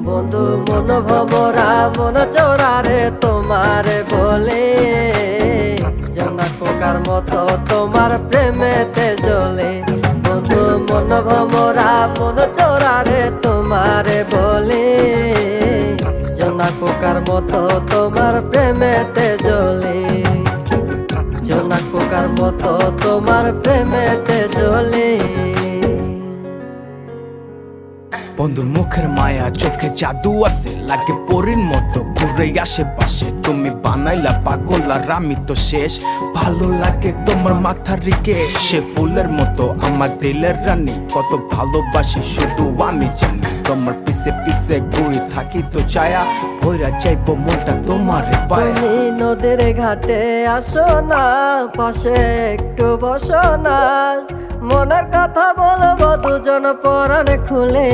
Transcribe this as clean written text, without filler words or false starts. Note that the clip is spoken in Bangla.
বন্ধু মন ভমরা মন চোরারে তোমারে বলে, জোনাক পোকার মতো তোমার প্রেমেতে জ্বলে। বন্ধু মন ভমরা মন চোরারে তোমারে বলে, জোনাক পোকার মতো তোমার প্রেমেতে জ্বলে। জোনাক পোকার মতো তোমার প্রেমেতে জ্বলে। বন্ধুর মুখের মায়া চোখে জাদু আছে, লাগে পরীর মতো ঘুরে আশেপাশে। তুমি বানাইলা পাগল আর আমি তো শেষ। ভালো লাগে তোমার মাথার রিকে, সে ফুলের মতো আমার দিলের রানী। কত ভালোবাসি শুধু আমি জানি, তোমার পিছে পিছে ঘুরে থাকি তো ছায়া। ভৈরা চাইবো মনটা তোমার পায়ে। তুমি নদীর ঘাটে আসো না, পাশে একটু বসো না, মনের কথা বলবো দুজন পরাণ খুলে।